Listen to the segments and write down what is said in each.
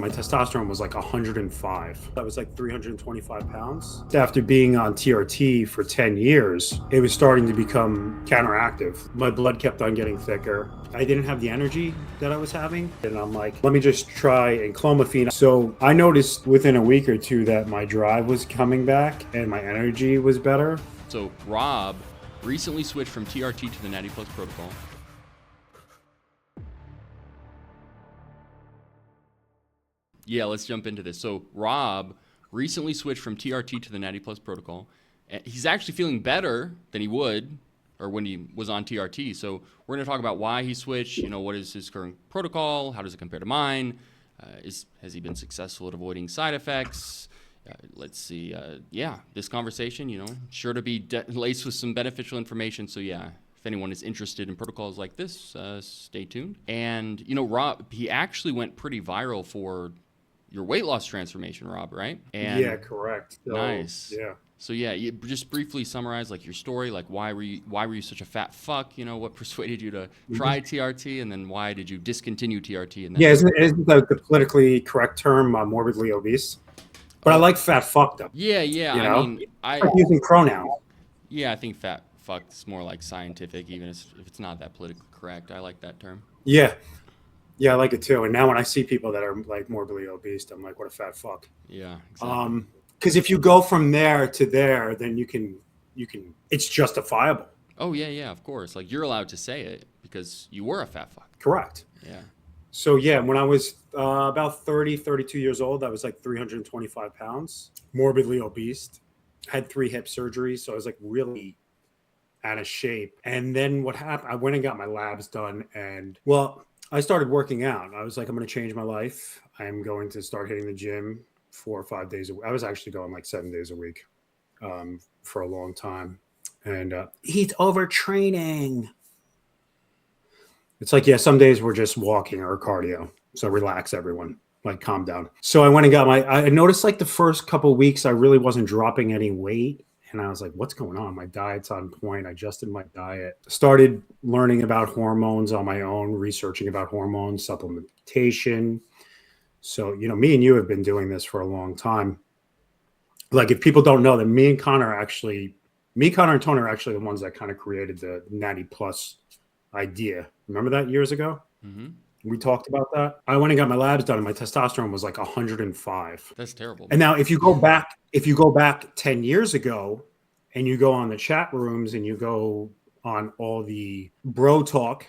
My testosterone was like 105. I was like 325 pounds. After being on TRT for 10 years, it was starting to become counteractive. My blood kept on getting thicker. I didn't have the energy that I was having. And I'm like, let me just try enclomiphene. So I noticed within a week or two that my drive was coming back and my energy was better. So Rob recently switched from TRT to the Natty Plus protocol. Yeah, let's jump into this. So Rob recently switched from TRT to the Natty Plus protocol. He's actually feeling better than he would, or when he was on TRT. So we're going to talk about why he switched. You know, what is his current protocol? How does it compare to mine? Has he been successful at avoiding side effects? Let's see. Yeah, this conversation, you know, sure to be laced with some beneficial information. So yeah, if anyone is interested in protocols like this, stay tuned. And you know, Rob, he actually went pretty viral for your weight loss transformation, Rob, right? And yeah, correct. So, nice. Yeah. So yeah, you just briefly summarize like your story, like why were you such a fat fuck? You know, what persuaded you to try TRT, and then why did you discontinue TRT? And then isn't the politically correct term morbidly obese? But I like fat fuck though. Yeah. You know? I mean, I'm using pronouns. Yeah, I think fat fuck is more like scientific, even if it's not that politically correct. I like that term. Yeah. Yeah, I like it too. And now when I see people that are like morbidly obese, I'm like, what a fat fuck. Yeah, exactly. Because if you go from there to there, then you can, it's justifiable. Oh yeah, of course. Like you're allowed to say it because you were a fat fuck. Correct. Yeah. So yeah, when I was about 32 years old, I was like 325 pounds, morbidly obese, had 3 hip surgeries. So I was like really out of shape. And then what happened, I went and got my labs done, and well, I started working out. I was like, I'm going to change my life. I'm going to start hitting the gym 4 or 5 days a week. I was actually going like 7 days a week for a long time. And he's overtraining. It's like, yeah, some days we're just walking or cardio. So relax, everyone. Like, calm down. So I went and got I noticed like the first couple of weeks, I really wasn't dropping any weight. And I was like, what's going on? My diet's on point. I adjusted my diet. Started learning about hormones on my own, researching about hormones, supplementation. So, you know, me and you have been doing this for a long time. Like, if people don't know that me and Tony are actually the ones that kind of created the Natty Plus idea. Remember that years ago? Mm-hmm. We talked about that. I went and got my labs done, and my testosterone was like 105. That's terrible. And now if you go back 10 years ago and you go on the chat rooms and you go on all the bro talk,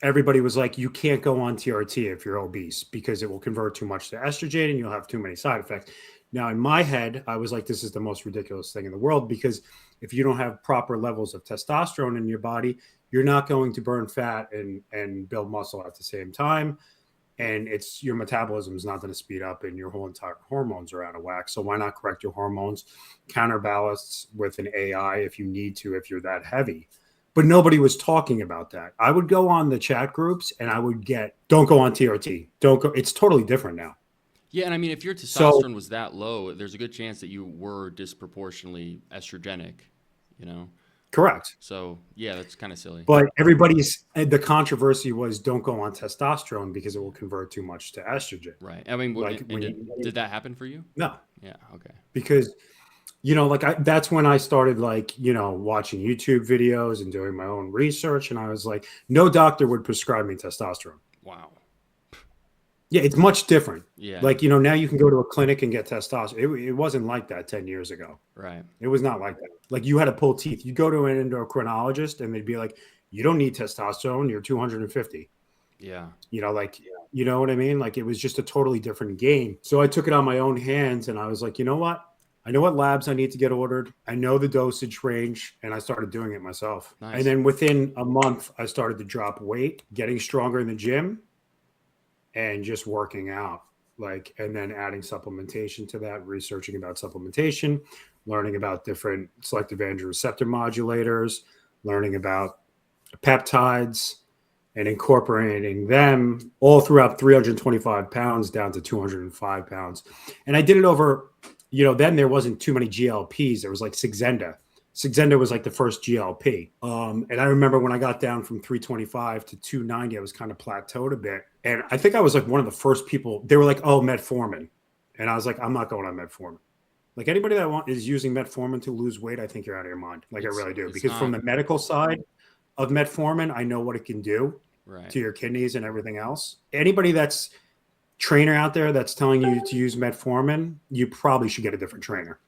everybody was like, you can't go on TRT if you're obese because it will convert too much to estrogen and you'll have too many side effects. Now, in my head, I was like, this is the most ridiculous thing in the world, because if you don't have proper levels of testosterone in your body, you're not going to burn fat and build muscle at the same time. And your metabolism is not going to speed up, and your whole entire hormones are out of whack. So why not correct your hormones, counterbalance with an AI if you need to, if you're that heavy. But nobody was talking about that. I would go on the chat groups and I would don't go on TRT. Don't go. It's totally different now. Yeah, and I mean, if your testosterone was that low, there's a good chance that you were disproportionately estrogenic, you know? Correct. So, yeah, that's kind of silly. But the controversy was don't go on testosterone because it will convert too much to estrogen. Right. I mean, did that happen for you? No. Yeah, okay. Because, you know, like that's when I started, like, you know, watching YouTube videos and doing my own research. And I was like, no doctor would prescribe me testosterone. Wow. Yeah, it's much different. Yeah. Like, you know, now you can go to a clinic and get testosterone. It wasn't like that 10 years ago. Right. It was not like that. Like, you had to pull teeth. You go to an endocrinologist and they'd be like, you don't need testosterone. You're 250. Yeah. You know, like, you know what I mean? Like, it was just a totally different game. So I took it on my own hands and I was like, you know what? I know what labs I need to get ordered. I know the dosage range, and I started doing it myself. Nice. And then within a month, I started to drop weight, getting stronger in the gym, and just working out, like, and then adding supplementation to that, researching about supplementation, learning about different selective androgen receptor modulators, learning about peptides, and incorporating them all throughout 325 pounds down to 205 pounds. And I did it over, you know, then there wasn't too many GLPs. There was like Saxenda. Saxenda was like the first GLP. And I remember when I got down from 325 to 290, I was kind of plateaued a bit. And I think I was like one of the first people. They were like, "Oh, metformin," and I was like, "I'm not going on metformin." Like anybody that is using metformin to lose weight, I think you're out of your mind. Like I really do, because from the medical side of metformin, I know what it can do to your kidneys and everything else. Anybody that's trainer out there that's telling you to use metformin, you probably should get a different trainer,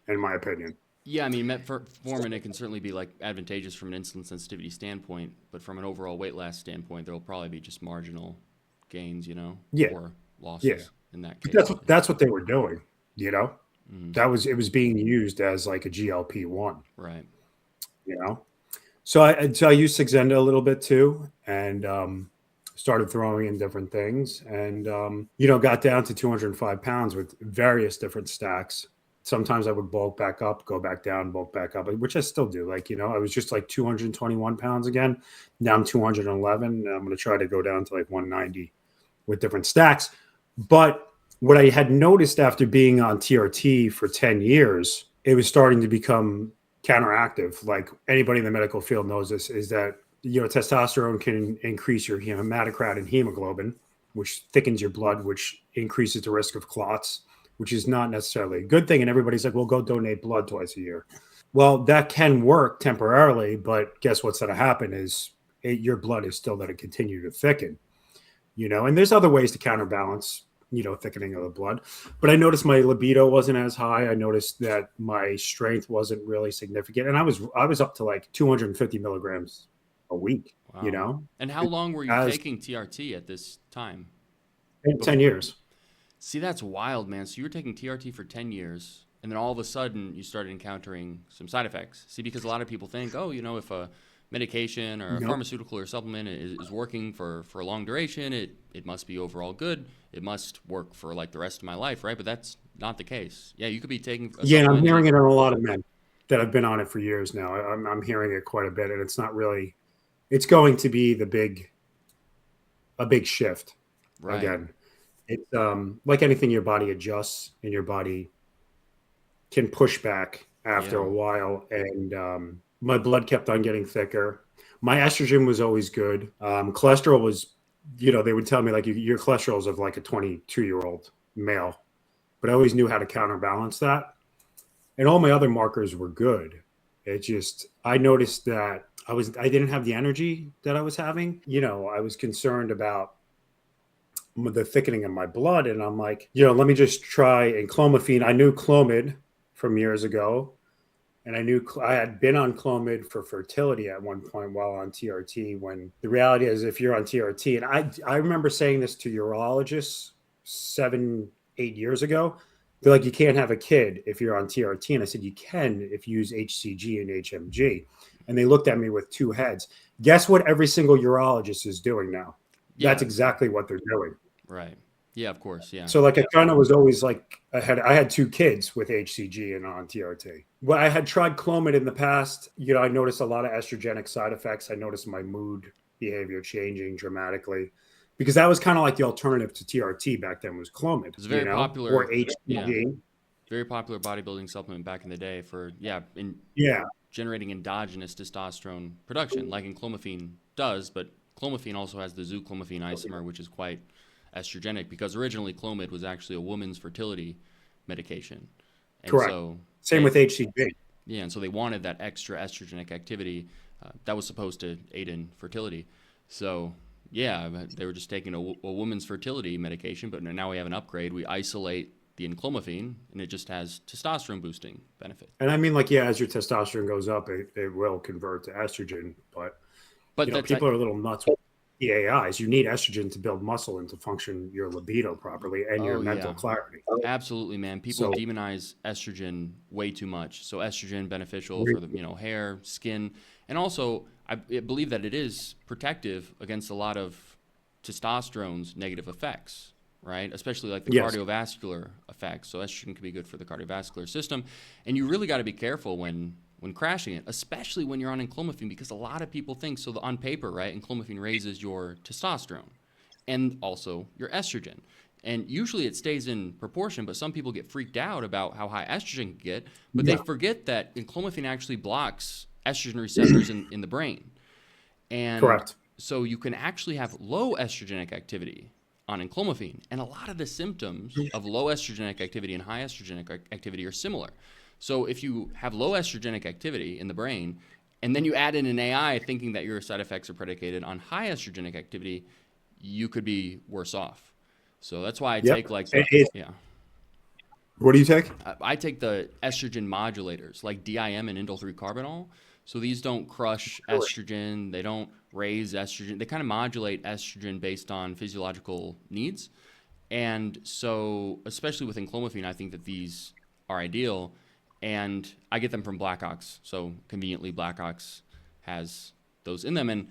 in my opinion. Yeah, I mean, metformin, it can certainly be like advantageous from an insulin sensitivity standpoint, but from an overall weight loss standpoint, there will probably be just marginal gains, or losses in that case. That's what they were doing, It was being used as like a GLP-1. Right. So I used Saxenda a little bit too, and started throwing in different things, and got down to 205 pounds with various different stacks. Sometimes I would bulk back up, go back down, bulk back up, which I still do. Like, I was just like 221 pounds again. Now I'm 211. And I'm going to try to go down to like 190 with different stacks. But what I had noticed after being on TRT for 10 years, it was starting to become counteractive. Like anybody in the medical field knows this, is that, testosterone can increase your hematocrit and hemoglobin, which thickens your blood, which increases the risk of clots, which is not necessarily a good thing. And everybody's like, well, go donate blood twice a year. Well, that can work temporarily, but guess what's going to happen is your blood is still going to continue to thicken, and there's other ways to counterbalance, thickening of the blood. But I noticed my libido wasn't as high. I noticed that my strength wasn't really significant. And I was up to like 250 milligrams a week, Wow. And how long were you taking TRT at this time? 10 years. See, that's wild, man. So you were taking TRT for 10 years, and then all of a sudden you started encountering some side effects. See, because a lot of people think, if a medication or a pharmaceutical or supplement is working for a long duration, it must be overall good. It must work for like the rest of my life, right? But that's not the case. Yeah, you could be taking and I'm hearing it on a lot of men that have been on it for years now. I'm hearing it quite a bit, and it's not really, it's going to be a big shift again. It's like anything, your body adjusts and your body can push back after a while. And my blood kept on getting thicker. My estrogen was always good. Cholesterol was, they would tell me like your cholesterol is of like a 22-year-old male, but I always knew how to counterbalance that. And all my other markers were good. It just, I noticed that I didn't have the energy that I was having. I was concerned about the thickening of my blood, and I'm like, let me just try enclomiphene. I knew Clomid from years ago, and I knew I had been on Clomid for fertility at one point while on TRT, when the reality is if you're on TRT, and I remember saying this to urologists 7-8 years ago, they're like, you can't have a kid if you're on TRT. And I said, you can if you use HCG and HMG. And they looked at me with two heads. Guess what every single urologist is doing now? Yeah. That's exactly what they're doing. Right. Yeah, of course. Yeah. So like I kind of was always like, I had 2 kids with HCG and on TRT. Well, I had tried Clomid in the past. I noticed a lot of estrogenic side effects. I noticed my mood behavior changing dramatically, because that was kind of like the alternative to TRT back then was Clomid. It was very popular. Or HCG. Yeah. Very popular bodybuilding supplement back in the day for, generating endogenous testosterone production, like enclomiphene does, but clomiphene also has the zooclomiphene isomer, which is quite estrogenic, because originally Clomid was actually a woman's fertility medication. And correct. Same with HCG. Yeah, and so they wanted that extra estrogenic activity that was supposed to aid in fertility. So, yeah, they were just taking a woman's fertility medication, but now we have an upgrade. We isolate the enclomiphene, and it just has testosterone boosting benefit. And I mean, like, as your testosterone goes up, it will convert to estrogen, but people are a little nuts with EAIs. You need estrogen to build muscle and to function your libido properly and your mental clarity. Absolutely, man. People demonize estrogen way too much. So estrogen beneficial for the hair, skin, and also I believe that it is protective against a lot of testosterone's negative effects, right? Especially like the cardiovascular effects. So estrogen can be good for the cardiovascular system, and you really got to be careful when crashing it, especially when you're on enclomiphene, because a lot of people think, on paper, right, enclomiphene raises your testosterone and also your estrogen. And usually it stays in proportion, but some people get freaked out about how high estrogen can get, but Yeah. they forget that enclomiphene actually blocks estrogen receptors in the brain. And Correct. so you can actually have low estrogenic activity on enclomiphene. And a lot of the symptoms of low estrogenic activity and high estrogenic activity are similar. So if you have low estrogenic activity in the brain, and then you add in an AI thinking that your side effects are predicated on high estrogenic activity, you could be worse off. So that's why I Yep. take like yeah. What do you take? I take the estrogen modulators like DIM and indole 3-carbinol. So these don't crush estrogen. They don't raise estrogen. They kind of modulate estrogen based on physiological needs. And so, especially with enclomiphene, I think that these are ideal. And I get them from Black Ox. So conveniently, Black Ox has those in them. And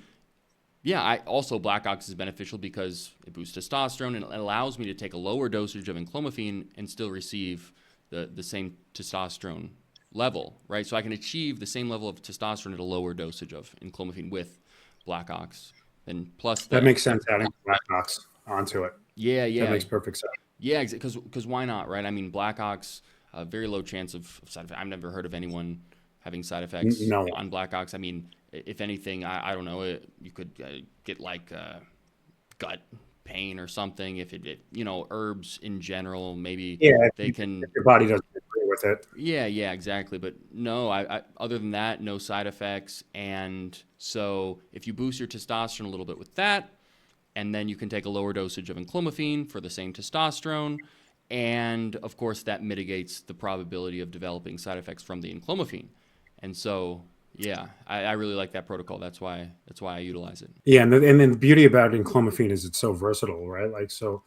yeah, Black Ox is beneficial because it boosts testosterone and it allows me to take a lower dosage of enclomiphene and still receive the same testosterone level, right? So I can achieve the same level of testosterone at a lower dosage of enclomiphene with Black Ox. And plus That makes sense, adding Black Ox onto it. yeah, That makes perfect sense. yeah, because why not, right? I mean, Black Ox, very low chance of side effects. I've never heard of anyone having side effects No. on Black Ox. I mean, if anything, I don't know, you could get like gut pain or something. If it herbs in general, maybe they can. If your body doesn't agree with it. Yeah, exactly. But no, I other than that, no side effects. And so if you boost your testosterone a little bit with that, and then you can take a lower dosage of enclomiphene for the same testosterone. And of course, that mitigates the probability of developing side effects from the enclomiphene. And so, yeah, I really like that protocol. That's why I utilize it. Yeah, and then the beauty about enclomiphene is it's so versatile, right? Like so,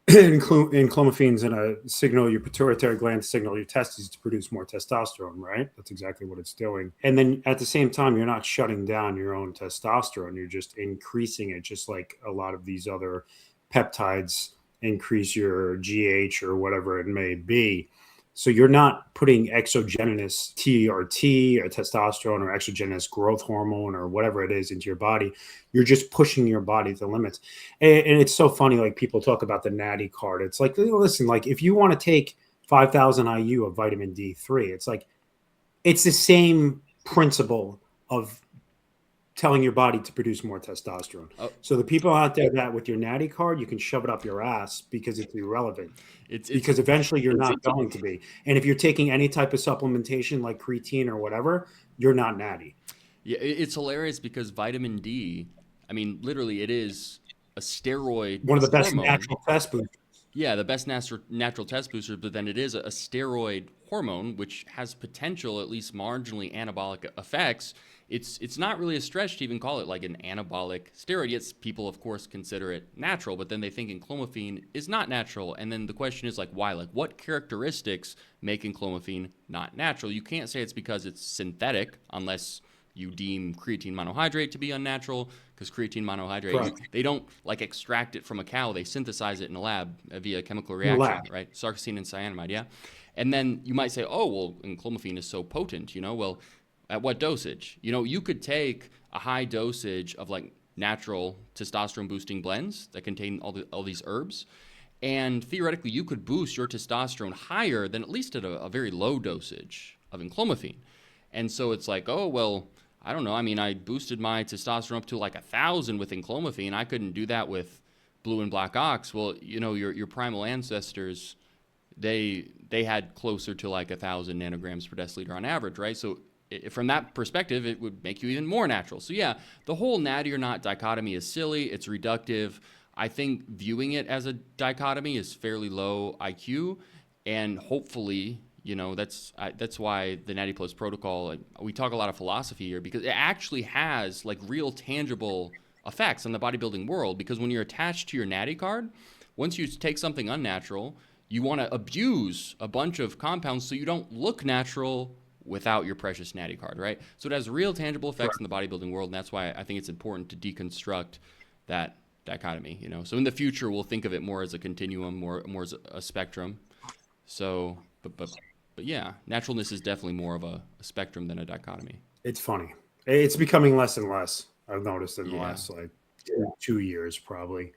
enclomiphene's in a signal your pituitary gland signal your testes to produce more testosterone, right? That's exactly what it's doing. And then at the same time, you're not shutting down your own testosterone; you're just increasing it, just like a lot of these other peptides increase your GH or whatever it may be. So you're not putting exogenous TRT or testosterone or exogenous growth hormone or whatever it is into your body. You're just pushing your body to the limits. And it's so funny, like people talk about the Natty card. It's like, listen, like if you want to take 5,000 IU of vitamin D3, it's like, it's the same principle of telling your body to produce more testosterone. Oh. So the people out there that with your Natty card, you can shove it up your ass because it's irrelevant. Because eventually you're not going to be. And if you're taking any type of supplementation like creatine or whatever, you're not Natty. Yeah, it's hilarious because vitamin D, I mean, literally it is a steroid One of the best hormone. natural test boosters. Yeah, the best natural test booster, but then it is a steroid hormone, which has potential, at least marginally anabolic effects. It's not really a stretch to even call it like an anabolic steroid. Yes, people, of course, consider it natural, but then they think enclomiphene is not natural. And then the question is like, why? Like, what characteristics make enclomiphene not natural? You can't say it's because it's synthetic unless you deem creatine monohydrate to be unnatural, because creatine monohydrate, they don't like extract it from a cow. They synthesize it in a lab via chemical reaction, right? Sarcosine and cyanamide, yeah. And then you might say, oh, well, enclomiphene is so potent, well, at what dosage? You could take a high dosage of like natural testosterone boosting blends that contain all these herbs, and theoretically you could boost your testosterone higher than at least at a very low dosage of enclomiphene. And so it's like, oh, well, I don't know. I mean, I boosted my testosterone up to like 1,000 with enclomiphene. I couldn't do that with blue and black ox. Well, your primal ancestors, they had closer to like 1,000 nanograms per deciliter on average, right? So from that perspective, it would make you even more natural. So yeah, the whole natty or not dichotomy is silly. It's reductive. I think viewing it as a dichotomy is fairly low IQ, and hopefully, that's why the Natty Plus protocol, we talk a lot of philosophy here because it actually has like real tangible effects on the bodybuilding world. Because when you're attached to your natty card, once you take something unnatural, you want to abuse a bunch of compounds so you don't look natural without your precious natty card, right? So it has real tangible effects in the bodybuilding world, and that's why I think it's important to deconstruct that dichotomy. So in the future, we'll think of it more as a continuum, more as a spectrum. So, but yeah, naturalness is definitely more of a spectrum than a dichotomy. It's funny. It's becoming less and less. I've noticed in the last like 2 years, probably.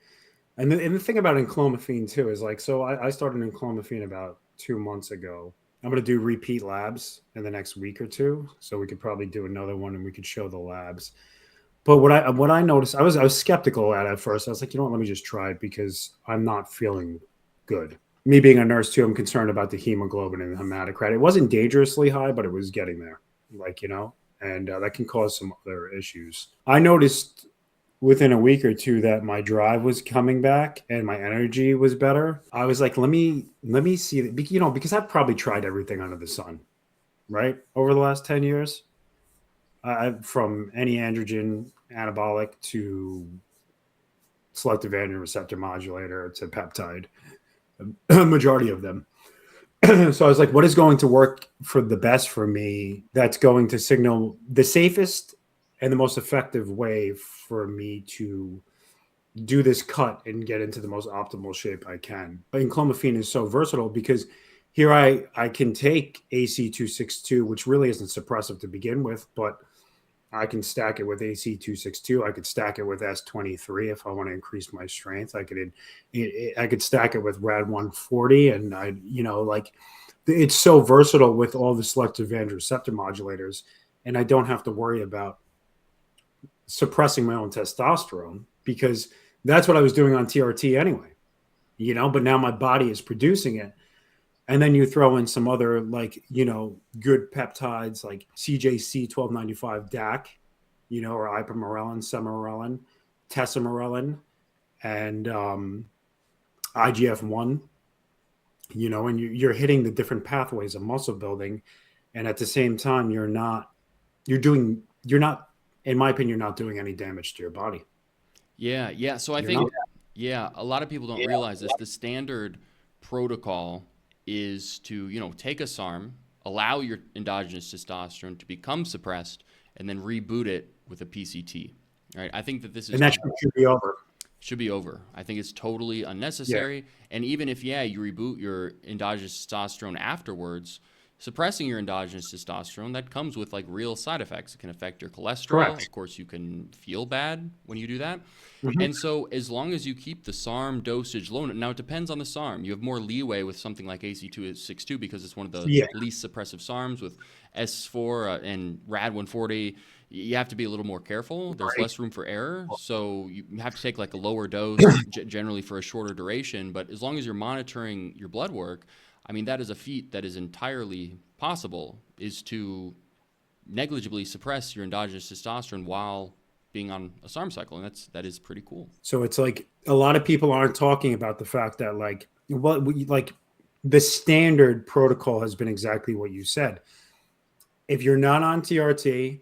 And the thing about enclomiphene too is like, so I started enclomiphene about 2 months ago. I'm going to do repeat labs in the next week or two. So we could probably do another one and we could show the labs. But what I noticed, I was skeptical at first. I was like, you know what, let me just try it because I'm not feeling good. Me being a nurse too, I'm concerned about the hemoglobin and the hematocrit. It wasn't dangerously high, but it was getting there, like, and that can cause some other issues. I noticed within a week or two that my drive was coming back and my energy was better. I was like, let me see, because I've probably tried everything under the sun, right, over the last 10 years. From any androgen anabolic to selective androgen receptor modulator to peptide, a majority of them. So I was like, what is going to work for the best for me that's going to signal the safest and the most effective way for me to do this cut and get into the most optimal shape I can. But enclomiphene is so versatile because here I can take AC262, which really isn't suppressive to begin with, but I can stack it with AC262. I could stack it with S23 if I want to increase my strength. I could stack it with Rad 140, and it's so versatile with all the selective androgen receptor modulators, and I don't have to worry about suppressing my own testosterone because that's what I was doing on TRT anyway. But now my body is producing it. And then you throw in some other good peptides like CJC 1295 DAC, or ipamorelin, semorelin, tesamorelin, and IGF-1, and you're hitting the different pathways of muscle building. And at the same time, you're not, in my opinion, you're not doing any damage to your body. Yeah, yeah. So I You're think, not. yeah, a lot of people don't realize this. The standard protocol is to, take a SARM, allow your endogenous testosterone to become suppressed, and then reboot it with a PCT. Right? I think that this is And that should be over. should be over. I think it's totally Yeah. unnecessary. And even if, you reboot your endogenous testosterone afterwards, suppressing your endogenous testosterone, that comes with like real side effects. It can affect your cholesterol. Correct. Of course, you can feel bad when you do that. Mhm. And so, as long as you keep the SARM dosage low, now it depends on the SARM. You have more leeway with something like AC262 because it's one of the Yeah. least suppressive SARMs. With S4 and Rad 140, you have to be a little more careful. There's Right. less room for error, so you have to take like a lower dose, generally for a shorter duration. But as long as you're monitoring your blood work, I mean, that is a feat that is entirely possible, is to negligibly suppress your endogenous testosterone while being on a SARM cycle, and that is pretty cool. So it's like a lot of people aren't talking about the fact that the standard protocol has been exactly what you said. If you're not on TRT,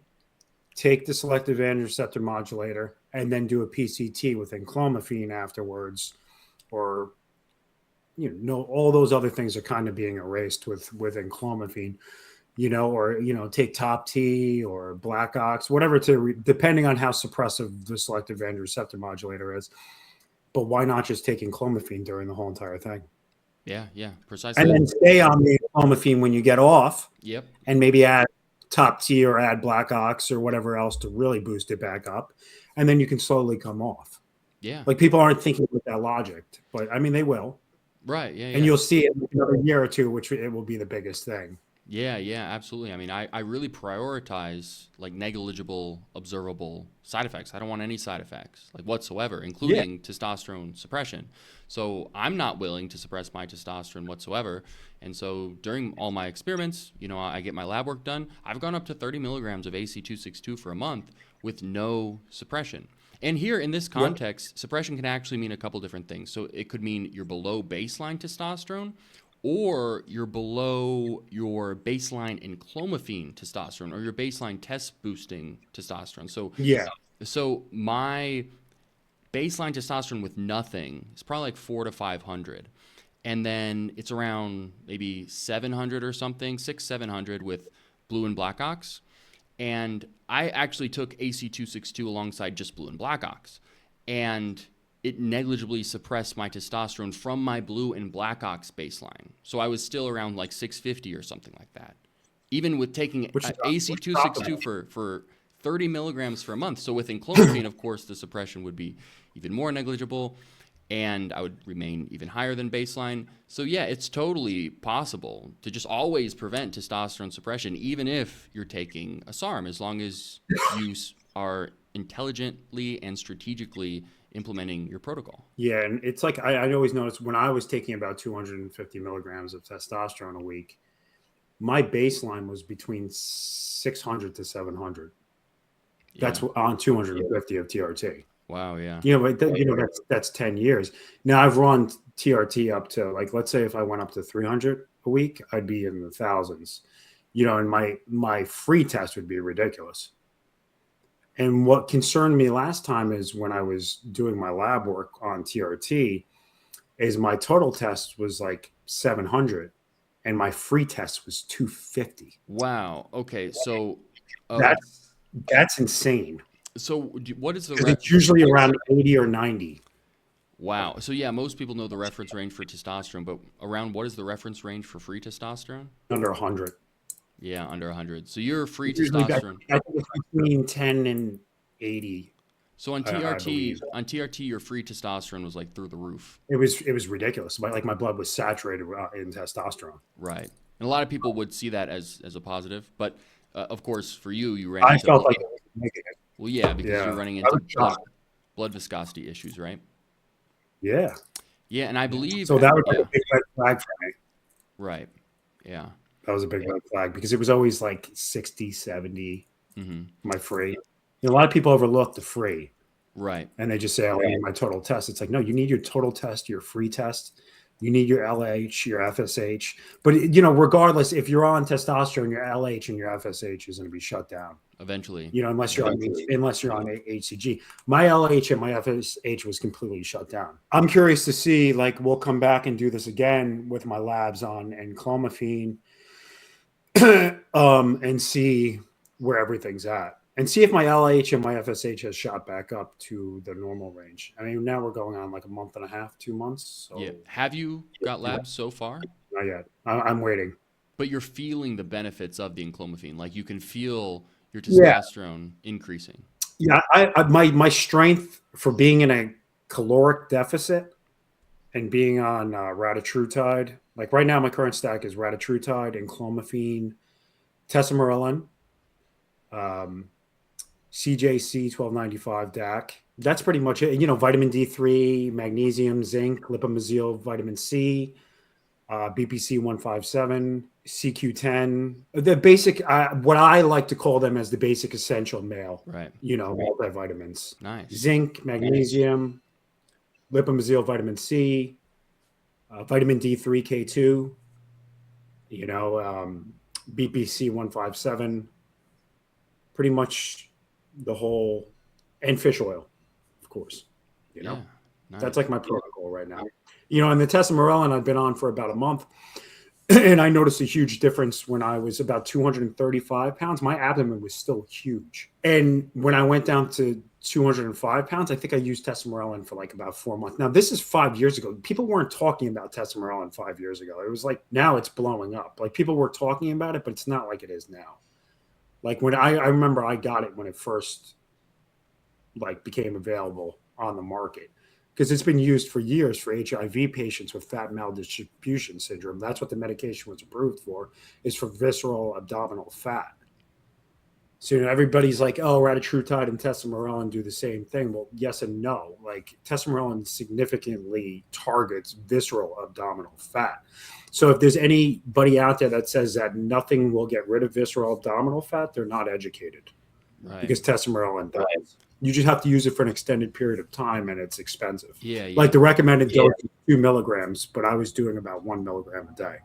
take the selective androgen receptor modulator and then do a PCT with enclomiphene afterwards, or all those other things are kind of being erased with enclomiphene. Or take top T or black ox, whatever, depending on how suppressive the selective androgen receptor modulator is. But why not just take enclomiphene during the whole entire thing? Yeah, yeah, And precisely. then stay on the enclomiphene when you get off, Yep. and maybe add top T or add black ox or whatever else to really boost it back up. And then you can slowly come off. Yeah. Like, people aren't thinking with that logic, but I mean, they will. Right. Yeah. And Yeah. you'll see it in another year or two, which it will be the biggest thing. Yeah, yeah, absolutely. I mean, I really prioritize like negligible observable side effects. I don't want any side effects like whatsoever, Yeah. including testosterone suppression. So I'm not willing to suppress my testosterone whatsoever. And so during all my experiments, I get my lab work done. I've gone up to 30 milligrams of AC262 for a month with no suppression. And here in this Yep. context, suppression can actually mean a couple different things. So it could mean you're below baseline testosterone, or you're below your baseline enclomiphene testosterone, or your baseline test boosting testosterone. Yeah. So my baseline testosterone with nothing is probably like 400 to 500, and then it's around maybe 700 or something, 700 with blue and black ox. And I actually took AC262 alongside just blue and black ox, and it negligibly suppressed my testosterone from my blue and black ox baseline. So I was still around like 650 or something like that, even with taking Which is AC262 for 30 milligrams for a month. So with enclomiphene, of course, the suppression would be even more negligible. and I would remain even higher than baseline. So yeah, it's totally possible to just always prevent testosterone suppression, even if you're taking a SARM, as long as you are intelligently and strategically implementing your protocol. Yeah, and it's like I always noticed when I was taking about 250 milligrams of testosterone a week, my baseline was between 600 to 700. That's on 250 of TRT. Wow, yeah. But that's 10 years. Now I've run TRT up to, like, let's say if I went up to 300 a week, I'd be in the thousands. And my free test would be ridiculous. And what concerned me last time is when I was doing my lab work on TRT, is my total test was like 700 and my free test was 250. Wow. Okay. So that's insane. So what is the it's usually around 80 or 90. Wow. So yeah, most people know the reference range for testosterone, but around what is the reference range for free testosterone? Under 100. Yeah, under 100. So your free testosterone. I think it's between 10 and 80. So on TRT, your free testosterone was like through the roof. It was ridiculous. My blood was saturated in testosterone. Right, and a lot of people would see that as a positive, but of course for you ran. I felt like it was negative. Well, yeah, because you're running into blood viscosity issues, right? Yeah. Yeah, and I believe so. That was a big red flag for me. Right. Yeah. That was a big red flag because it was always like 60, 70. My free. A lot of people overlook the free. Right. And they just say, oh, I need my total test. It's like, no, you need your total test, your free test. You need your LH, your FSH. But, regardless, if you're on testosterone, your LH and your FSH is going to be shut down. Eventually. Unless you're on HCG. My LH and my FSH was completely shut down. I'm curious to see, like, we'll come back and do this again with my labs on and clomiphene and see where everything's at. And see if my LH and my FSH has shot back up to the normal range. I mean, now we're going on like a month and a half, 2 months. So. Yeah. Have you got labs so far? Not yet. I'm waiting. But you're feeling the benefits of the enclomiphene. Like you can feel your testosterone increasing. Yeah. My strength for being in a caloric deficit and being on ratatrutide. Like right now, my current stack is ratatrutide, enclomiphene, testosterone, CJC 1295 DAC. That's pretty much it. Vitamin D3, magnesium, zinc, lipomesyl, vitamin C, BPC 157, CQ10. The basic, what I like to call them as the basic essential male. Right. Multivitamins. Nice. Zinc, magnesium, lipomesyl, vitamin C, vitamin D3, K2. BPC 157. Pretty much the whole, and fish oil, of course. Nice. That's like my protocol right now. And the testosterone I've been on for about a month, and I noticed a huge difference when I was about 235 pounds. My abdomen was still huge, and when I went down to 205 pounds, I think I used testosterone for like about 4 months. Now this is 5 years ago. People weren't talking about testosterone 5 years ago. It was like now it's blowing up. Like people were talking about it, but it's not like it is now. Like when I remember I got it when it first became available on the market because it's been used for years for HIV patients with fat maldistribution syndrome. That's what the medication was approved for, is for visceral abdominal fat. So everybody's like, oh, ratatrutide and testosterone do the same thing. Well, yes and no. Like testosterone significantly targets visceral abdominal fat. So if there's anybody out there that says that nothing will get rid of visceral abdominal fat, they're not educated. Right. Because testosterone does. You just have to use it for an extended period of time, and it's expensive. Yeah. Like the recommended dose is 2 milligrams, but I was doing about 1 milligram a day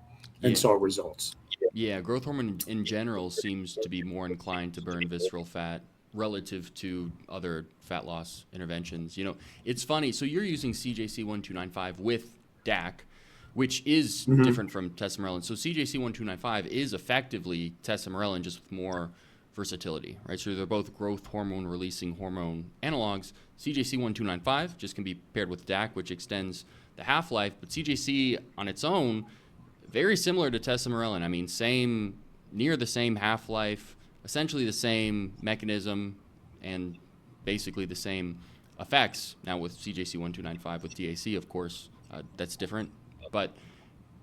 and saw results. Yeah, growth hormone in general seems to be more inclined to burn visceral fat relative to other fat loss interventions. It's funny. So you're using CJC 1295 with DAC, which is different from testosterone. So CJC 1295 is effectively testosterone, just with more versatility, right? So they're both growth hormone releasing hormone analogs. CJC 1295 just can be paired with DAC, which extends the half-life, but CJC on its own, very similar to testosterone. I mean, near the same half-life, essentially the same mechanism, and basically the same effects. Now with CJC 1295 with DAC, of course, that's different. But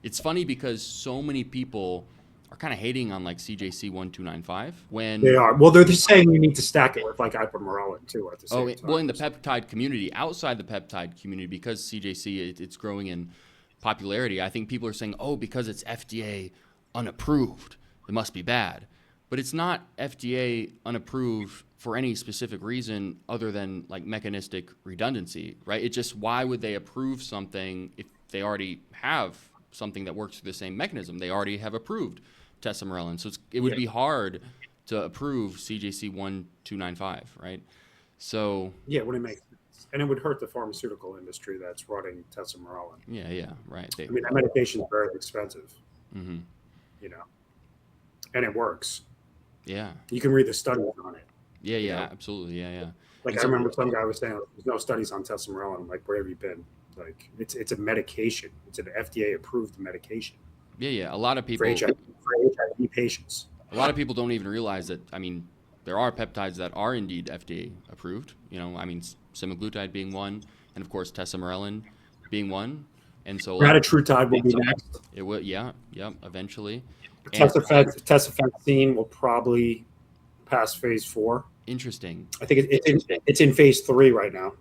it's funny because so many people are kind of hating on like CJC 1295 when They are. Well, they're just saying you need to stack it with like ipamorelin too at the same time. well, in the peptide community, outside the peptide community, because CJC it's growing in popularity, I think people are saying, oh, because it's FDA unapproved, it must be bad. But it's not FDA unapproved for any specific reason other than like mechanistic redundancy, right? It just, why would they approve something if they already have something that works through the same mechanism? They already have approved testosterone. So it would be hard to approve CJC 1295, right? So yeah, it wouldn't make sense, and it would hurt the pharmaceutical industry that's running testosterone. yeah, right. I mean, that medication is very expensive, and it works. Yeah, you can read the studies on it. Yeah, absolutely, yeah. Like, I remember some guy was saying there's no studies on testosterone. I'm like, where have you been? Like, it's a medication. It's an FDA approved medication. Yeah. A lot of people for HIV patients. A lot of people don't even realize that. I mean, there are peptides that are indeed FDA approved. I mean, semaglutide being one, and of course testosterone being one. And so retatrutide will be next. It will, yeah, eventually. Tesofensine will probably pass phase 4. Interesting. I think it's in phase 3 right now,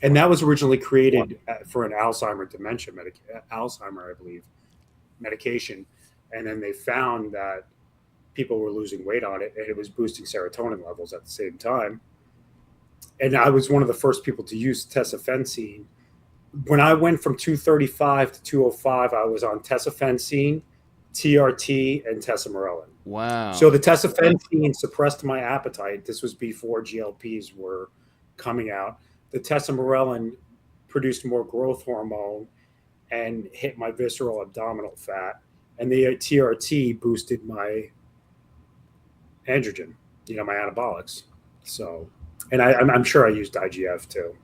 and that was originally created for an Alzheimer dementia Alzheimer, I believe, medication, and then they found that people were losing weight on it, and it was boosting serotonin levels at the same time. And I was one of the first people to use tesofensine. When I went from 235 to 205, I was on tesofensine, TRT, and tesamorelin. Wow. So the tesofensine suppressed my appetite. This was before GLPs were coming out. The tesamorelin produced more growth hormone and hit my visceral abdominal fat. And the TRT boosted my androgen, my anabolics. So, and I'm sure I used IGF too,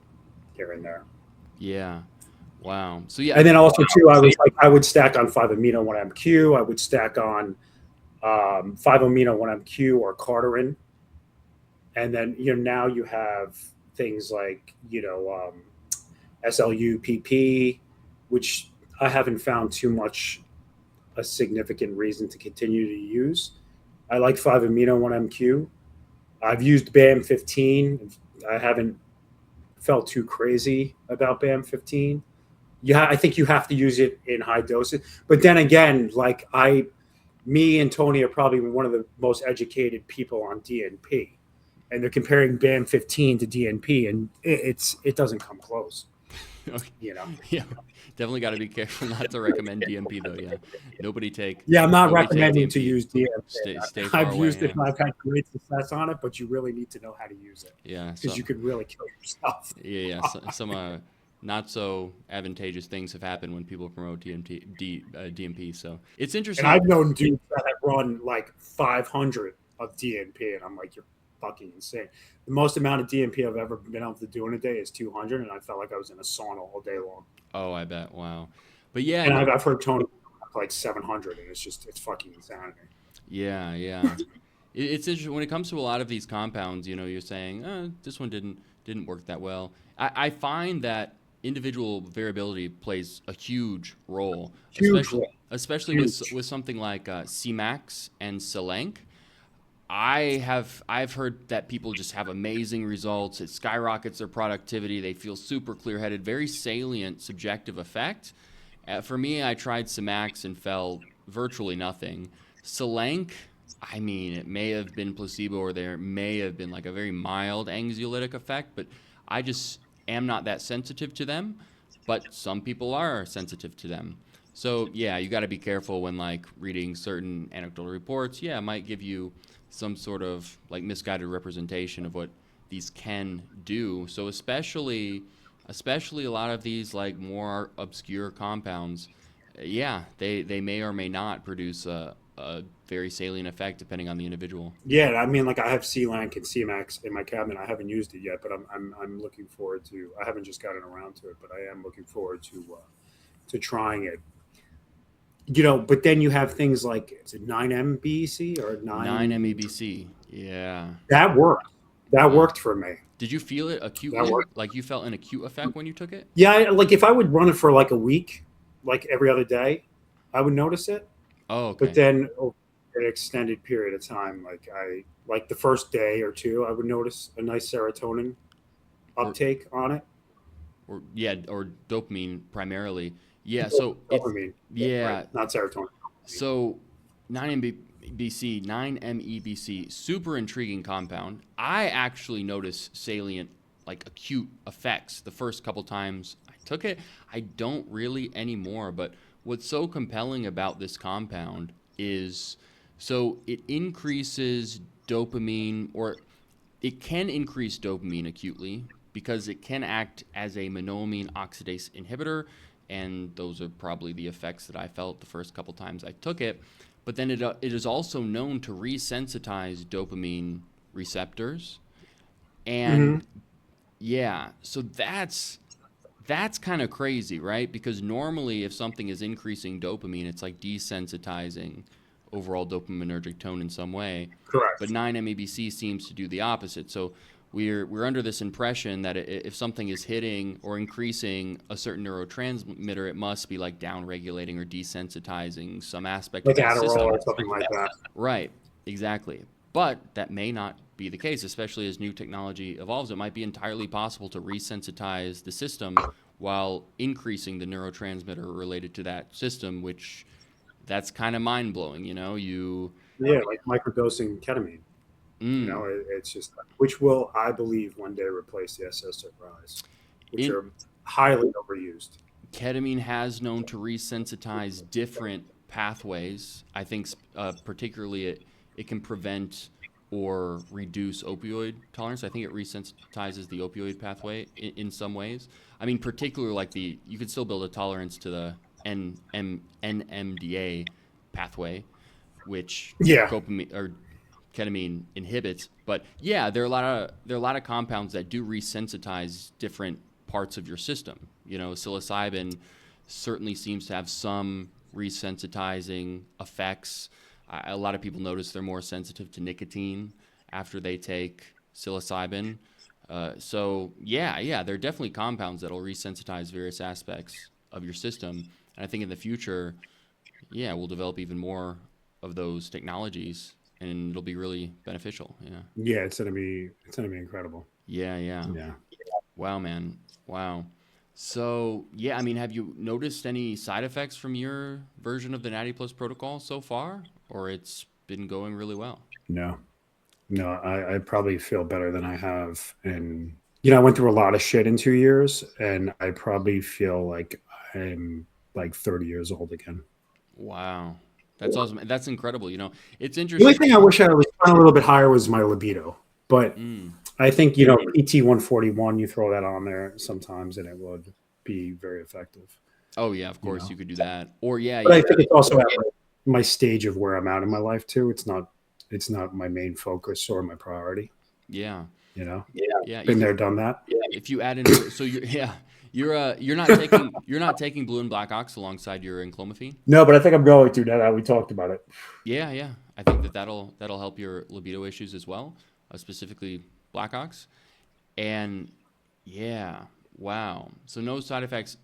here and there. Yeah. Wow. So yeah. And then also too, I would stack on 5-amino-1-MQ. I would stack on 5-amino-1-MQ or Carterin. And then, now you have things like, SLU-PP, which I haven't found too much a significant reason to continue to use. I like 5-amino-1-MQ. I've used BAM15. I haven't felt too crazy about BAM15. Yeah, I think you have to use it in high doses. But then again, like me and Tony are probably one of the most educated people on DNP, and they're comparing BAM15 to DNP, and it doesn't come close. Okay. Yeah, definitely got to be careful not to recommend DNP though. Yeah, nobody take. Yeah, I'm not recommending to use DNP. Stay far I've used it, and I've had great success on it, but you really need to know how to use it. Yeah, because you could really kill yourself. Yeah. Some not so advantageous things have happened when people promote DNP. So it's interesting. And I've known dudes that have run like 500 of DNP, and I'm like, you're fucking insane. The most amount of DNP I've ever been able to do in a day is 200, and I felt like I was in a sauna all day long. Oh, I bet. Wow. But yeah. And I've heard Tony like 700, and it's fucking insanity. Yeah. It's interesting when it comes to a lot of these compounds. You're saying this one didn't work that well. I find that individual variability plays a huge role, especially with something like Cmax and Selenk. I've heard that people just have amazing results. It skyrockets their productivity. They feel super clear-headed, very salient subjective effect. For me, I tried Cmax and felt virtually nothing. Selenk, I mean, it may have been placebo, or there may have been like a very mild anxiolytic effect, but I just am not that sensitive to them. But some people are sensitive to them. So yeah, you got to be careful when like reading certain anecdotal reports. Yeah, it might give you some sort of like misguided representation of what these can do. So especially a lot of these like more obscure compounds, they may or may not produce a very salient effect depending on the individual. Yeah, I mean, like I have C-Lank and C-Max in my cabinet. I haven't used it yet, but I'm looking forward to. I haven't just gotten around to it, but I am looking forward to trying it. But then you have things like, is it 9-MBC or 9-MeBC? Yeah. That worked. That worked for me. Did you feel it That acutely? worked. Like you felt an acute effect when you took it? Yeah, like if I would run it for like a week, like every other day, I would notice it. Oh, But okay. then over an extended period of time, like the first day or two, I would notice a nice serotonin Or uptake on it. or dopamine primarily. Yeah, so it's Dopamine, right? yeah, Not serotonin. Dopamine. so 9MEBC, super intriguing compound. I actually noticed salient, like acute effects the first couple times I took it. I don't really anymore, but what's so compelling about this compound is so it increases dopamine, or it can increase dopamine acutely because it can act as a monoamine oxidase inhibitor, and those are probably the effects that I felt the first couple times I took it. But then it is also known to resensitize dopamine receptors, Mm-hmm. and yeah, so that's kind of crazy, right? Because normally, if something is increasing dopamine, it's like desensitizing overall dopaminergic tone in some way. But Correct. 9-MeBC seems to do the opposite. So we're under this impression that if something is hitting or increasing a certain neurotransmitter, it must be like downregulating or desensitizing some aspect of Like that Adderall system. or something like that. Right, exactly. But that may not be the case, especially as new technology evolves. It might be entirely possible to resensitize the system while increasing the neurotransmitter related to that system, which that's kind of mind blowing. Yeah, like microdosing ketamine. Mm, It's just which will, I believe, one day replace the SSRIs, which in are highly overused. ketamine has known to resensitize different pathways. I think particularly it can prevent or reduce opioid tolerance. I think it resensitizes the opioid pathway in some ways. I mean, particularly like you could still build a tolerance to the NMDA pathway, which Yeah, ketamine inhibits. But yeah, there are a lot of compounds that do resensitize different parts of your system. Psilocybin certainly seems to have some resensitizing effects. A lot of people notice they're more sensitive to nicotine after they take psilocybin. So yeah, there are definitely compounds that'll resensitize various aspects of your system. And I think in the future, yeah, we'll develop even more of those technologies, and it'll be really beneficial. Yeah, yeah, it's gonna be incredible. yeah, yeah. Yeah. Wow, man. Wow. So yeah, I mean, have you noticed any side effects from your version of the Natty Plus protocol so far, or it's been going really well? No, no, I probably feel better than I have, and I went through a lot of shit in 2 years, and I probably feel like I'm like 30 years old again. Wow, that's awesome. That's incredible. It's The only interesting. thing I wish I was a little bit higher was my libido, but Mm. I think PT 141. You throw that on there sometimes, and it would be very effective. Oh yeah, of You course know, you could do that. Or yeah, but I think it's also at my stage of where I'm at in my life too. It's not my main focus or my priority. yeah, You know, yeah. been there, done that. If you add in, so you're yeah, you're not taking blue and black ox alongside your enclomiphene. No, but I think I'm going to now that we talked about it. Yeah, yeah. I think that'll help your libido issues as well, specifically black ox. And yeah, wow. So no side effects.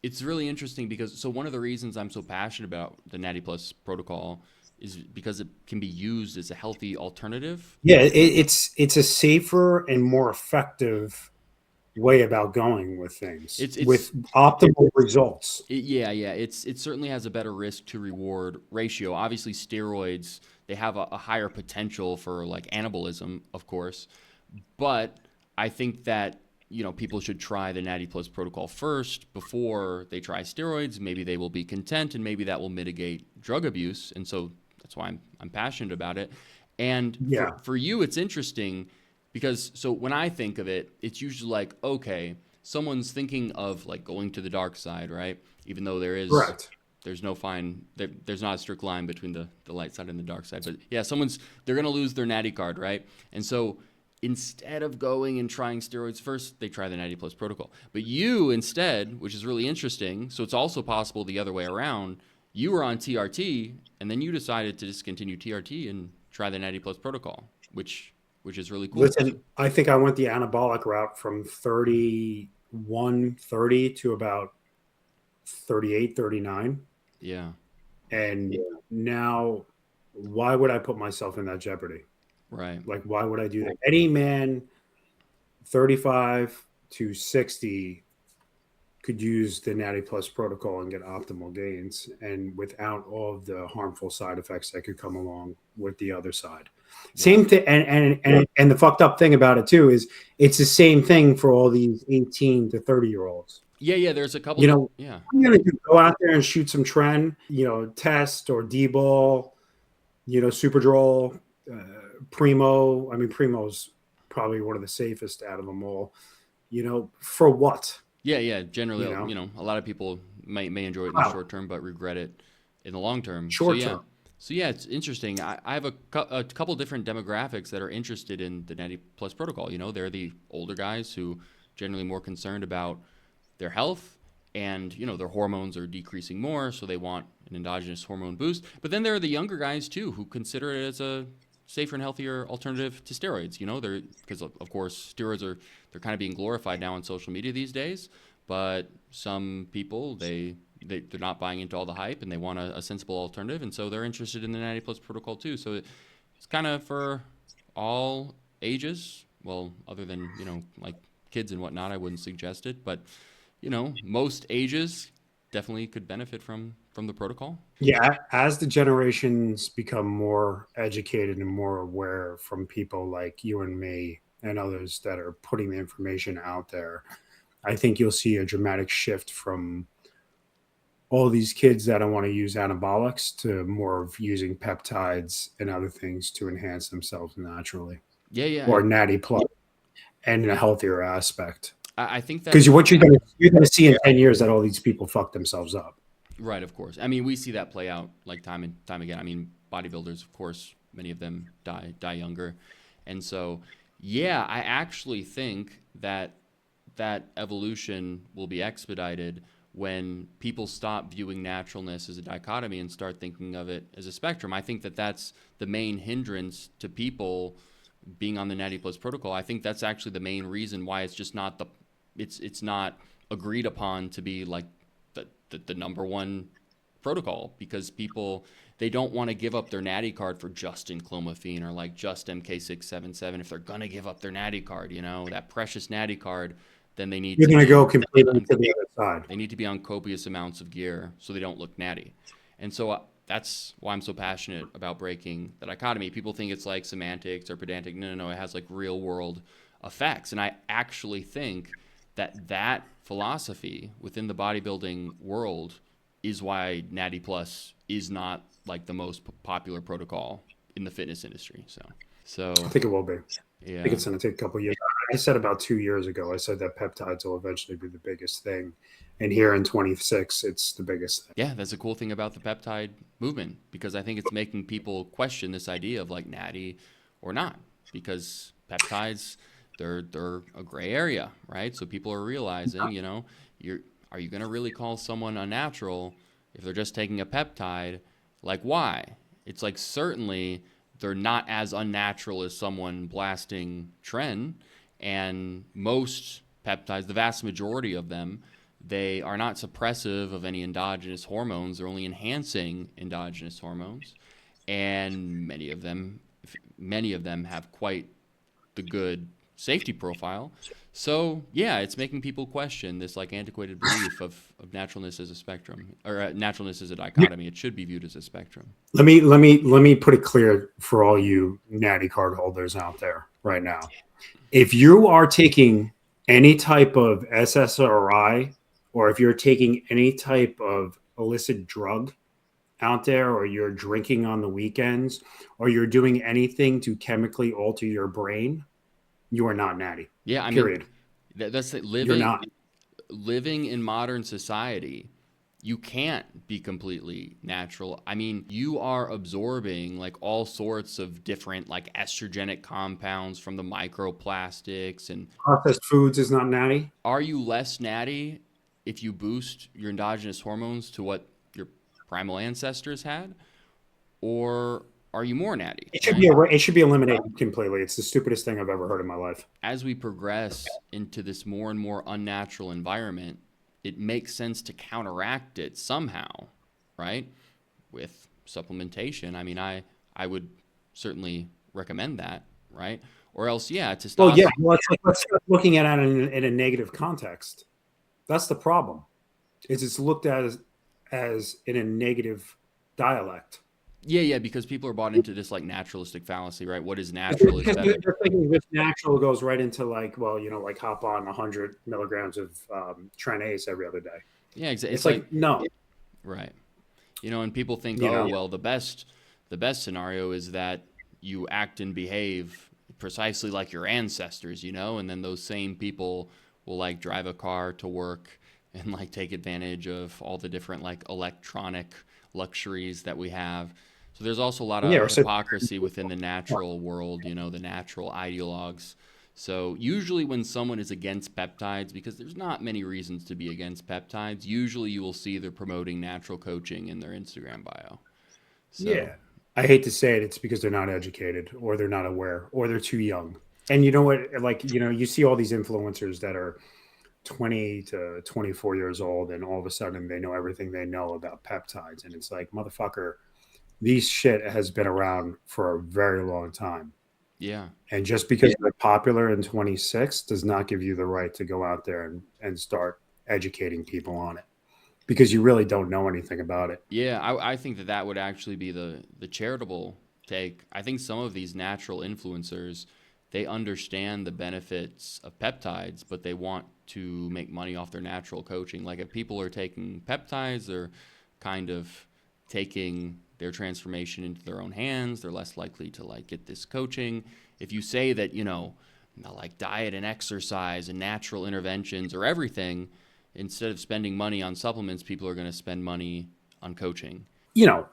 It's really interesting because one of the reasons I'm so passionate about the Natty Plus protocol is because it can be used as a healthy alternative. Yeah, it's a safer and more effective way about going with things It's with it's optimal results. yeah. It certainly has a better risk to reward ratio. Obviously, steroids, they have a higher potential for like anabolism, of course, but I think that people should try the Natty Plus protocol first before they try steroids. Maybe they will be content, and maybe that will mitigate drug abuse. And so that's why I'm passionate about it. And for Yeah, for you, it's interesting because so when I think of it, it's usually like, okay, someone's thinking of like going to the dark side, right? Even though correct. there's not a strict line between the light side and the dark side. But yeah, they're gonna lose their natty card, right? And so instead of going and trying steroids first, they try the Natty Plus protocol. But you instead, which is really interesting, so it's also possible the other way around. You were on TRT, and then you decided to discontinue TRT and try the Natty Plus protocol, which which is really cool. Listen, I think I went the anabolic route from 31, 30 to about 38, 39. Yeah, And now, why would I put myself in that jeopardy? right. Like, why would I do that? Any man 35 to 60 could use the Natty Plus protocol and get optimal gains, and without all of the harmful side effects that could come along with the other side. Yeah. Same thing, and the fucked up thing about it too is it's the same thing for all these 18 to 30-year-olds. Yeah, there's a couple. You know, Yeah, what are you gonna do? Go out there and shoot some trend, test or D-ball, super draw, primo. I mean, primo's probably one of the safest out of them all. For what? yeah. Generally, You know, a lot of people may enjoy it in the wow, short term, but regret it in the long term. So short yeah, term. it's interesting. I have a couple different demographics that are interested in the Natty Plus protocol. They're the older guys who generally more concerned about their health, and their hormones are decreasing more, so they want an endogenous hormone boost. But then there are the younger guys too who consider it as a safer and healthier alternative to steroids. They're because of course steroids they're kind of being glorified now on social media these days. But some people they're not buying into all the hype, and they want a sensible alternative, and so they're interested in the Natty Plus protocol too. So it's kind of for all ages. Well, other than like kids and whatnot, I wouldn't suggest it, but most ages definitely could benefit from the protocol. Yeah, as the generations become more educated and more aware from people like you and me and others that are putting the information out there, I think you'll see a dramatic shift from all these kids that don't want to use anabolics to more of using peptides and other things to enhance themselves naturally, Yeah. or natty plus and in a healthier aspect. I think Because that's you're gonna see in 10 years that all these people fuck themselves up. right, of course. I mean, we see that play out like time and time again. I mean, bodybuilders, of course, many of them die younger, and so yeah, I actually think that evolution will be expedited when people stop viewing naturalness as a dichotomy and start thinking of it as a spectrum. I think that that's the main hindrance to people being on the Natty Plus protocol. I think that's actually the main reason why it's just not it's not agreed upon to be like the number one protocol, because people, they don't want to give up their natty card for just enclomiphene or like just MK677. If they're gonna give up their natty card, that precious natty card, then they need You're to gonna be go completely to the other side. they need to be on copious amounts of gear so they don't look natty. And so that's why I'm so passionate about breaking the dichotomy. People think it's like semantics or pedantic. No. It has like real world effects. And I actually think that philosophy within the bodybuilding world is why Natty Plus is not like the most popular protocol in the fitness industry. So I think it will be. I think yeah. it's going to take a couple of years. I said about 2 years ago, I said that peptides will eventually be the biggest thing. And here in 26, it's the biggest thing. Yeah, that's a cool thing about the peptide movement, because I think it's making people question this idea of like natty or not, because peptides, they're a gray area, right? So people are realizing, are you going to really call someone unnatural if they're just taking a peptide? Like, why? It's like, certainly they're not as unnatural as someone blasting tren, and most peptides, the vast majority of them, they are not suppressive of any endogenous hormones. They're only enhancing endogenous hormones, and many of them have quite the good safety profile. So yeah, it's making people question this like antiquated belief of naturalness as a spectrum, or naturalness as a dichotomy. It should be viewed as a spectrum. Let me put it clear for all you natty card holders out there right now. If you are taking any type of SSRI, or if you're taking any type of illicit drug out there, or you're drinking on the weekends, or you're doing anything to chemically alter your brain, you are not natty. Yeah, I mean, Period. that's it. You're not. Living in modern society, you can't be completely natural. I mean, you are absorbing like all sorts of different like estrogenic compounds from the microplastics. And Processed foods is not natty. are you less natty if you boost your endogenous hormones to what your primal ancestors had? Or are you more natty? It should Right? be it should be eliminated completely. It's the stupidest thing I've ever heard in my life. As we progress into this more and more unnatural environment, it makes sense to counteract it somehow, right? With supplementation. I mean, I would certainly recommend that, right? Or else, yeah, Well, yeah, testosterone. well, it's like, let's start looking at it in a negative context. That's the problem. Is it's looked at as in a negative dialect. Yeah, because people are bought into this like naturalistic fallacy, right? What is natural is Because better. they're thinking this natural goes right into like, well, like hop on 100 milligrams of Trinase every other day. Yeah, It's it's like like, no, right. And people think, you oh, know, well, the best scenario is that you act and behave precisely like your ancestors, and then those same people will like drive a car to work and like take advantage of all the different like electronic luxuries that we have. So there's also a lot yeah, of or so, hypocrisy within the natural world, the natural ideologues. So usually when someone is against peptides, because there's not many reasons to be against peptides, usually you will see they're promoting natural coaching in their Instagram bio. So yeah. I hate to say it, it's because they're not educated or they're not aware or they're too young. And you know what? Like, you see all these influencers that are 20 to 24 years old, and all of a sudden they know everything they know about peptides. And it's like, motherfucker, these shit has been around for a very long time. yeah, And just because they're popular in 26 does not give you the right to go out there and start educating people on it because you really don't know anything about it. yeah, I think that would actually be the charitable take. I think some of these natural influencers, they understand the benefits of peptides, but they want to make money off their natural coaching. Like if people are taking peptides, they're kind of taking their transformation into their own hands. They're less likely to like get this coaching. If you say that, like diet and exercise and natural interventions or everything, instead of spending money on supplements, people are going to spend money on coaching. You know,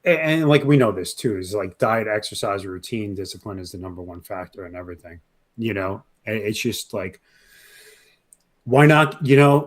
and like we know this too, is like diet, exercise, routine, discipline is the number one factor in everything, and it's just like, why not,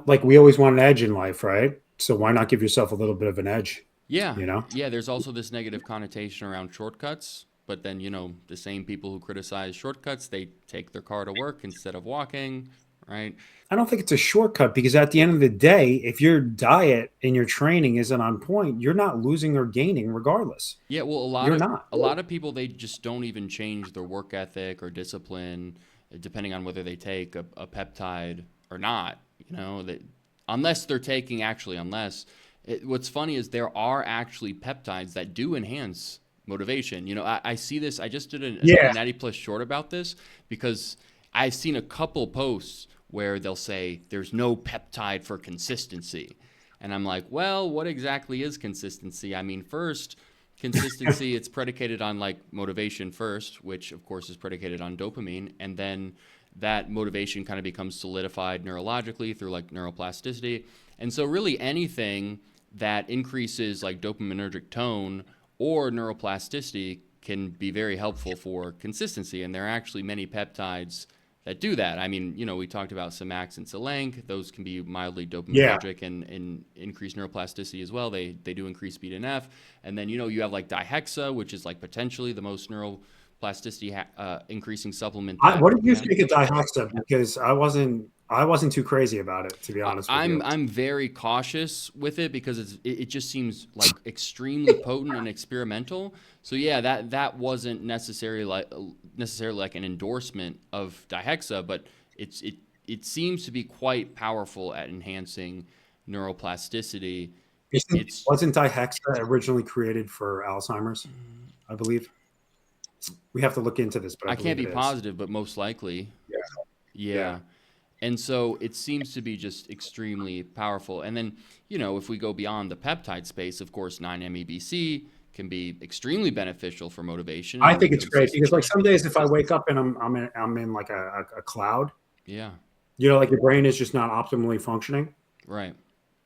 like we always want an edge in life, right? So why not give yourself a little bit of an edge, Yeah, you know? yeah. There's also this negative connotation around shortcuts, but then the same people who criticize shortcuts, they take their car to work instead of walking, right? I don't think it's a shortcut because at the end of the day, if your diet and your training isn't on point, you're not losing or gaining regardless. Yeah, well, a lot You're of not. a lot of people they just don't even change their work ethic or discipline, depending on whether they take a peptide or not. That unless they're taking actually unless what's funny is there are actually peptides that do enhance motivation. I see this. I just did a Yeah. Natty Plus short about this because I've seen a couple posts where they'll say there's no peptide for consistency. And I'm like, well, what exactly is consistency? I mean, first, consistency, it's predicated on like motivation first, which of course is predicated on dopamine. And then that motivation kind of becomes solidified neurologically through like neuroplasticity. And so, really, anything that increases like dopaminergic tone or neuroplasticity can be very helpful for consistency. And there are actually many peptides that do that. I mean, we talked about Semax and Selenk. Those can be mildly Yeah. dopaminergic and increase neuroplasticity as well. They do increase speed and F. And then, you have like dihexa, which is like potentially the most neuroplasticity increasing supplement What did we you have. think of dihexa? Because I wasn't too crazy about it, to be honest with I'm you. I'm very cautious with it because it just seems like extremely potent and experimental. So yeah, that wasn't necessarily like an endorsement of dihexa, but it seems to be quite powerful at enhancing neuroplasticity. It's Wasn't dihexa originally created for Alzheimer's? I believe we have to look into this, but I I can't believe be it is. positive, but most likely, Yeah. Yeah. yeah. And so it seems to be just extremely powerful. And then, if we go beyond the peptide space, of course, 9-MEBC can be extremely beneficial for motivation I and think it's great because, consistency. like, some days if I wake up and I'm in like a cloud, Yeah, like your brain is just not optimally functioning. right.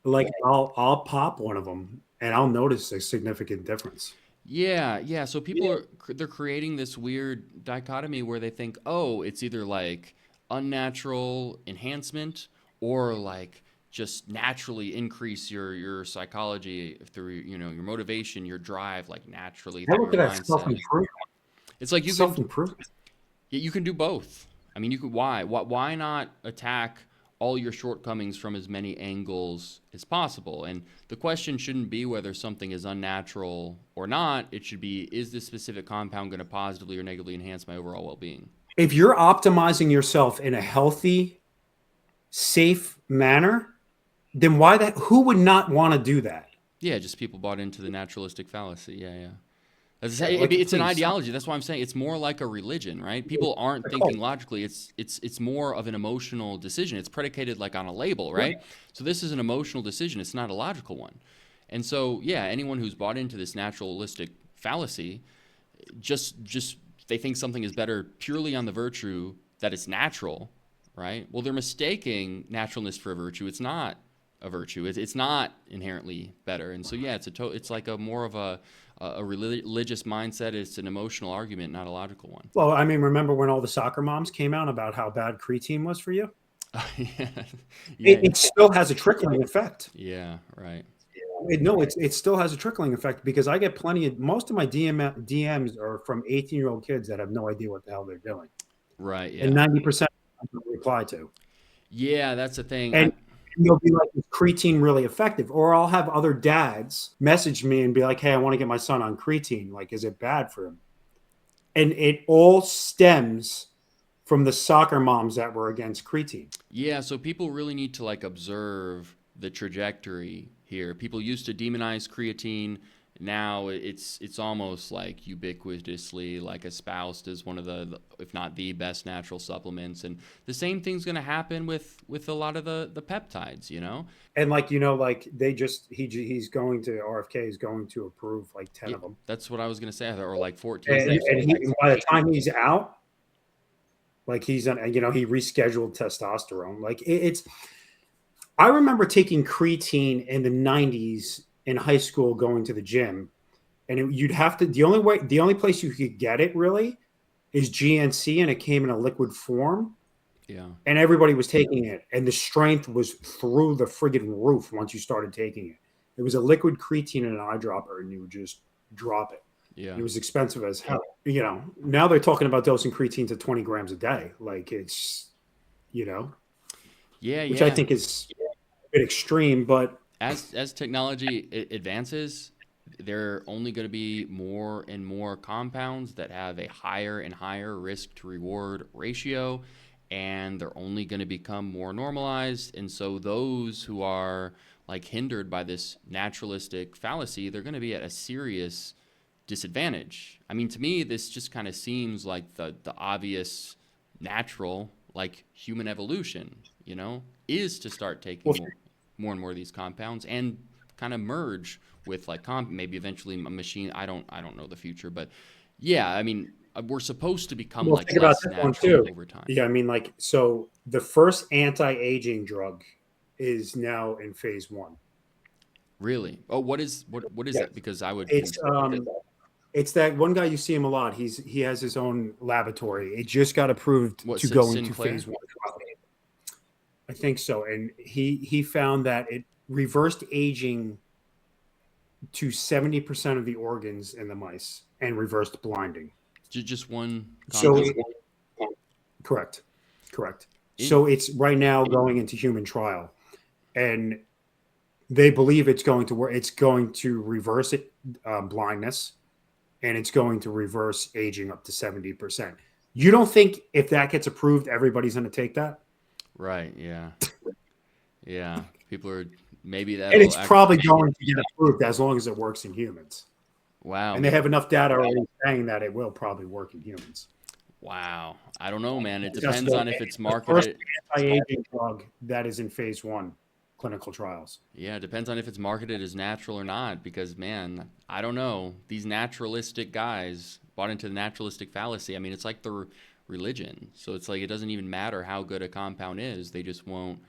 Like I'll pop one of them and I'll notice a significant difference. Yeah. So people they're creating this weird dichotomy where they think, oh, it's either like unnatural enhancement or like just naturally increase your psychology through, your motivation, your drive, like naturally I through look your at that mindset. self-improvement. It's like Self-improvement. you can do both. I mean, you could why not attack all your shortcomings from as many angles as possible? And the question shouldn't be whether something is unnatural or not. It should be, is this specific compound going to positively or negatively enhance my overall well-being? If you're optimizing yourself in a healthy, safe manner, then who would not want to do that? Yeah, just people bought into the naturalistic fallacy. Yeah, yeah. Like, It's an please. ideology. That's why I'm saying it's more like a religion, right? People aren't thinking logically. It's more of an emotional decision. It's predicated like on a label, right? So this is an emotional decision. It's not a logical one. And so, yeah, anyone who's bought into this naturalistic fallacy, just they think something is better purely on the virtue that it's natural, right? Well, they're mistaking naturalness for a virtue. It's not a virtue. It's not inherently better. And so, yeah, it's like a more of a religious mindset. It's an emotional argument, not a logical one. Well, I mean, remember when all the soccer moms came out about how bad creatine was for you? Yeah, It still has a trickling effect. yeah, right. It still has a trickling effect because I get most of my DMs are from 18-year-old kids that have no idea what the hell they're doing. Right, And yeah. 90% I don't reply to. Yeah, that's the thing. And they'll be like, is creatine really effective? Or I'll have other dads message me and be like, hey, I want to get my son on creatine. Like, is it bad for him? And it all stems from the soccer moms that were against creatine. Yeah, so people really need to like observe the trajectory here. People used to demonize creatine. Now it's almost like ubiquitously like espoused as one of if not the best natural supplements. And the same thing's going to happen with a lot of the peptides, And like, like he's going to RFK is going to approve like 10 Yeah, of them. that's what I was going to say, or like 14 And, next week. and by the time he's out, like he's on, he rescheduled testosterone. Like I remember taking creatine in the 90s in high school, going to the gym, and you'd have to, the only place you could get it really is GNC, and it came in a liquid form. Yeah. And everybody was taking it, and the strength was through the friggin' roof once you started taking it. It was a liquid creatine and an eyedropper, and you would just drop it. Yeah. It was expensive as hell. Now they're talking about dosing creatine to 20 grams a day. Like it's, Yeah, which yeah. I think is a bit extreme, but As technology advances, there are only going to be more and more compounds that have a higher and higher risk to reward ratio, and they're only going to become more normalized. And so those who are like hindered by this naturalistic fallacy, they're going to be at a serious disadvantage. I mean, to me, this just kind of seems like the obvious natural, like human evolution, is to start taking more and more of these compounds and kind of merge with like maybe eventually a machine. I don't know the future, but yeah, I mean, we're supposed to become like think about less this one natural too. over time. Yeah, I mean, like, so the first anti-aging drug is now in phase 1. Really? Oh, what is that? Because I would. It's that one guy, you see him a lot. He has his own laboratory. It just got approved to go into phase 1 trial. I think so. And he found that it reversed aging to 70% of the organs in the mice and reversed blinding. Just one So compound? correct. So it's right now going into human trial, and they believe it's going to work. It's going to reverse blindness, and it's going to reverse aging up to 70%. You don't think if that gets approved, everybody's going to take that? Right. Yeah. Yeah. People are maybe that. And it's probably going to get approved as long as it works in humans. Wow. And they have enough data already saying that it will probably work in humans. Wow. I don't know, man. It depends on if it's marketed. The first anti-aging drug that is in phase 1 clinical trials. Yeah, it depends on if it's marketed as natural or not, because man, I don't know. These naturalistic guys bought into the naturalistic fallacy. I mean, it's like the religion. So it's like it doesn't even matter how good a compound is. They just won't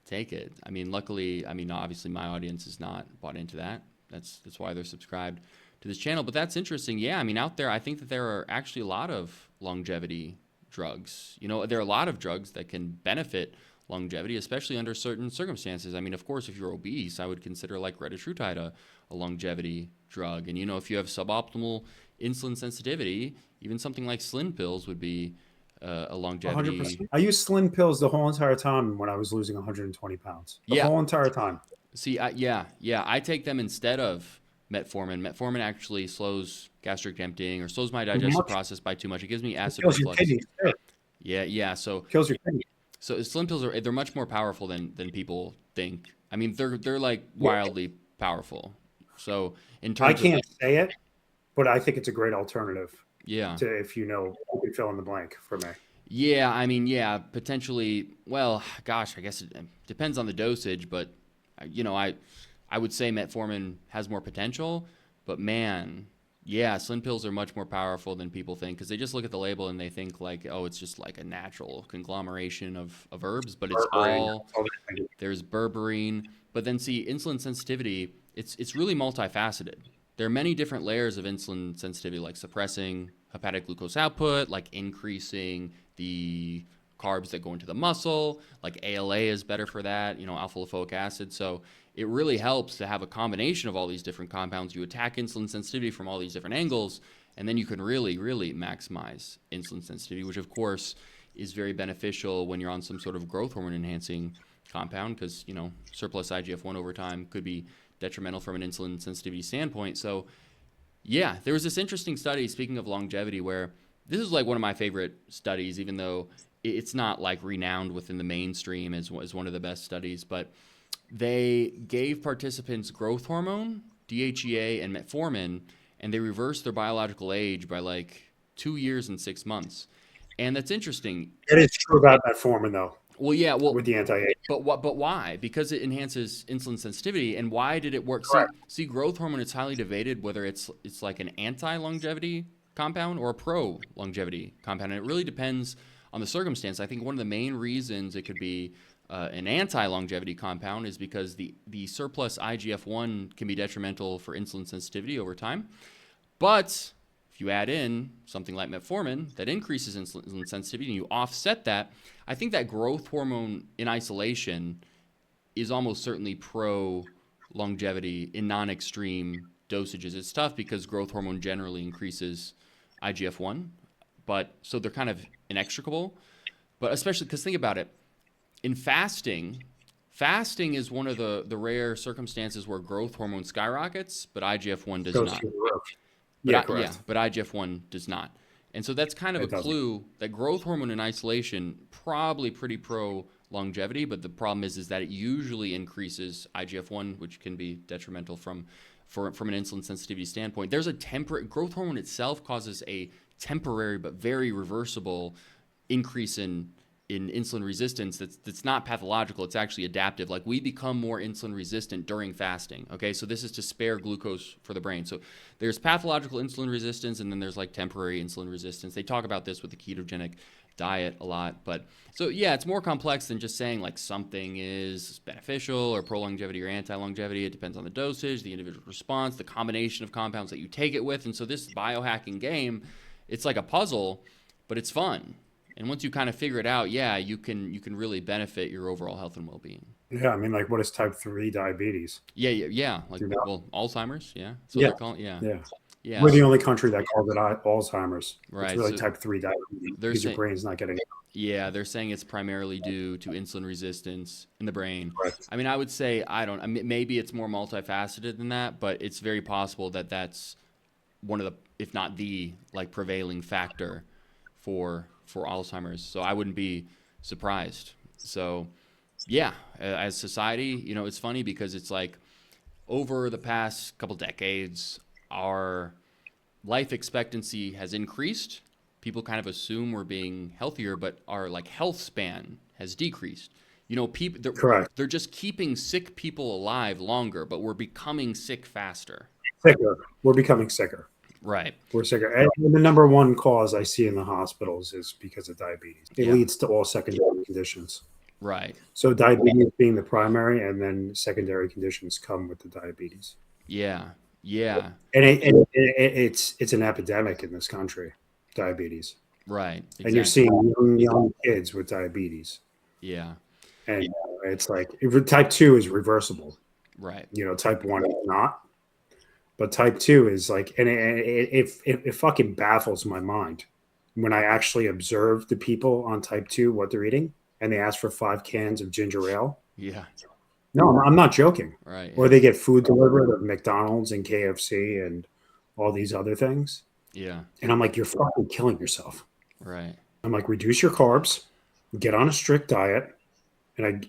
take it. I mean, luckily, obviously my audience is not bought into that. That's why they're subscribed to this channel. But that's interesting. Yeah, I mean, out there, I think that there are actually a lot of longevity drugs. There are a lot of drugs that can benefit longevity, especially under certain circumstances. I mean, of course, if you're obese, I would consider like retatrutide a longevity drug. And, if you have suboptimal insulin sensitivity, even something like Slim pills would be a longevity. 100%. I used Slim pills the whole entire time when I was losing 120 pounds. The whole entire time. See, I take them instead of metformin. Metformin actually slows gastric emptying or slows my digestive process by too much. It gives me acid reflux. Yeah. So kills your kidney. So Slim pills they're much more powerful than people think. I mean, they're like wildly powerful. So in terms, I can't say it, but I think it's a great alternative. Yeah. To if you can fill in the blank for me. Yeah, I mean, potentially. Well, gosh, I guess it depends on the dosage, but I would say metformin has more potential, but man, Slim pills are much more powerful than people think because they just look at the label and they think like, oh, it's just like a natural conglomeration of herbs, but it's there's berberine. But then see, insulin sensitivity, it's really multifaceted. There are many different layers of insulin sensitivity, like suppressing hepatic glucose output, like increasing the carbs that go into the muscle, like ALA is better for that, alpha lipoic acid. So it really helps to have a combination of all these different compounds. You attack insulin sensitivity from all these different angles, and then you can really, really maximize insulin sensitivity, which of course is very beneficial when you're on some sort of growth hormone enhancing compound because, surplus IGF-1 over time could be detrimental from an insulin sensitivity standpoint. So there was this interesting study, speaking of longevity, where this is like one of my favorite studies, even though it's not like renowned within the mainstream as one of the best studies, but they gave participants growth hormone, DHEA, and metformin, and they reversed their biological age by like 2 years and 6 months. And that's interesting. It is true about metformin, though. Well, with the anti-age. But why? Because it enhances insulin sensitivity. And why did it work? See, growth hormone is highly debated whether it's like an anti-longevity compound or a pro-longevity compound. And it really depends on the circumstance. I think one of the main reasons it could be an anti-longevity compound is because the surplus IGF-1 can be detrimental for insulin sensitivity over time. But if you add in something like metformin that increases insulin sensitivity and you offset that, I think that growth hormone in isolation is almost certainly pro-longevity in non-extreme dosages. It's tough because growth hormone generally increases IGF-1, but so they're kind of inextricable. But especially because think about it, in fasting is one of the rare circumstances where growth hormone skyrockets, but IGF-1 does not. But IGF-1 does not. And so that's kind of a clue that growth hormone in isolation probably pretty pro longevity, but the problem is that it usually increases IGF-1, which can be detrimental from an insulin sensitivity standpoint. There's a growth hormone itself causes a temporary but very reversible increase in insulin resistance that's not pathological. It's actually adaptive. Like we become more insulin resistant during fasting. Okay, so this is to spare glucose for the brain. So there's pathological insulin resistance, and then there's like temporary insulin resistance. They talk about this with the ketogenic diet a lot. But so it's more complex than just saying like something is beneficial or pro-longevity or anti-longevity. It depends on the dosage, the individual response, the combination of compounds that you take it with. And so this biohacking game, it's like a puzzle, but it's fun. And once you kind of figure it out, you can really benefit your overall health and well-being. Yeah, I mean, like, what is type 3 diabetes? Yeah. Like, Alzheimer's, they're calling, Yeah. We're the only country that calls it Alzheimer's. Right. It's really type 3 diabetes because your brain's not getting it. Yeah, they're saying it's primarily due to insulin resistance in the brain. Right. I mean, I would say, maybe it's more multifaceted than that, but it's very possible that that's one of the, if not the, like, prevailing factor for Alzheimer's. So I wouldn't be surprised. So as society, it's funny because it's like over the past couple decades, our life expectancy has increased. People kind of assume we're being healthier, but our like health span has decreased. People, they're just keeping sick people alive longer, but we're becoming sick faster. We're becoming sicker. Right. We're sicker. And the number one cause I see in the hospitals is because of diabetes. It leads to all secondary conditions. Right. So diabetes being the primary, and then secondary conditions come with the diabetes. Yeah. And it's an epidemic in this country, diabetes. Right. Exactly. And you're seeing young kids with diabetes. Yeah. And it's like if type 2 is reversible. Right. Type 1 is not. But type 2 is like, and it fucking baffles my mind when I actually observe the people on type 2, what they're eating, and they ask for 5 cans of ginger ale. Yeah. No, I'm not joking. Right. Or Yeah. they get food delivered at McDonald's and KFC and all these other things. Yeah. And I'm like, you're fucking killing yourself. Right. I'm like, reduce your carbs, get on a strict diet, and I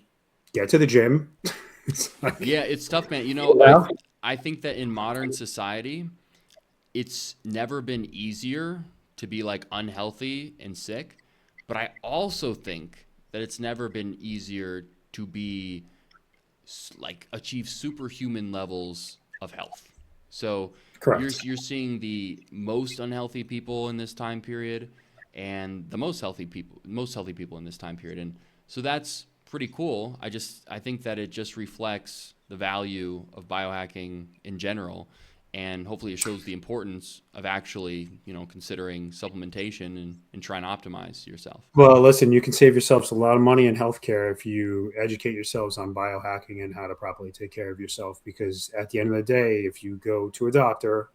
get to the gym. It's like, Yeah, it's tough, man. I think that in modern society, it's never been easier to be like unhealthy and sick, but I also think that it's never been easier to be like achieve superhuman levels of health. So correct. you're seeing the most unhealthy people in this time period and the most healthy people in this time period. And so that's pretty cool. I think that it just reflects the value of biohacking in general, and hopefully it shows the importance of actually, considering supplementation and trying to optimize yourself. Well, listen, you can save yourselves a lot of money in healthcare if you educate yourselves on biohacking and how to properly take care of yourself. Because at the end of the day, if you go to a doctor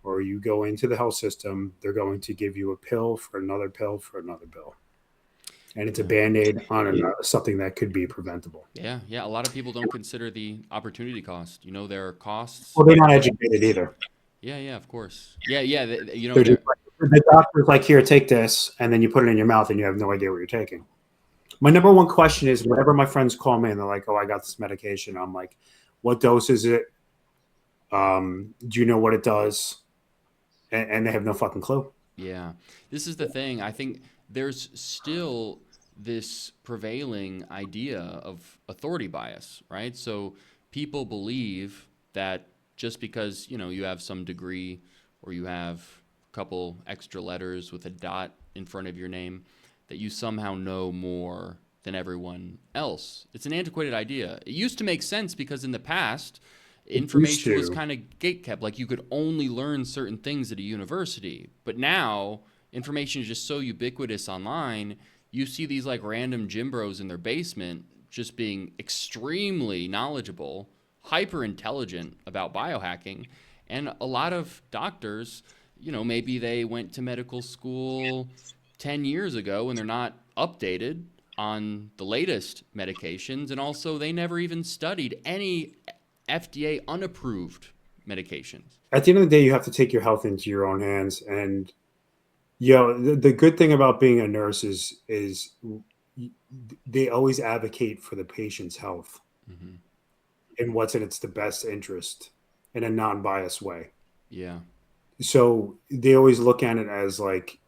or you go into the health system, they're going to give you a pill for another pill for another pill. And it's a band-aid on something that could be preventable. Yeah, yeah. A lot of people don't consider the opportunity cost. There are costs. Well, they're not educated either. Yeah, yeah, of course. Yeah, yeah. They're just like, the doctor's like, here, take this, and then you put it in your mouth and you have no idea what you're taking. My number one question is whenever my friends call me and they're like, oh, I got this medication, I'm like, what dose is it? Do you know what it does? And they have no fucking clue. Yeah. This is the thing. I think there's still this prevailing idea of authority bias, right? So people believe that just because, you have some degree or you have a couple extra letters with a dot in front of your name, that you somehow know more than everyone else. It's an antiquated idea. It used to make sense because in the past, information was kind of gatekept. Like you could only learn certain things at a university. But now information is just so ubiquitous online. You see these like random gym bros in their basement just being extremely knowledgeable, hyper intelligent about biohacking. And a lot of doctors, maybe they went to medical school 10 years ago and they're not updated on the latest medications. And also they never even studied any FDA unapproved medications. At the end of the day, you have to take your health into your own hands. And the good thing about being a nurse is they always advocate for the patient's health and what's in its the best interest in a non-biased way. Yeah. So they always look at it as like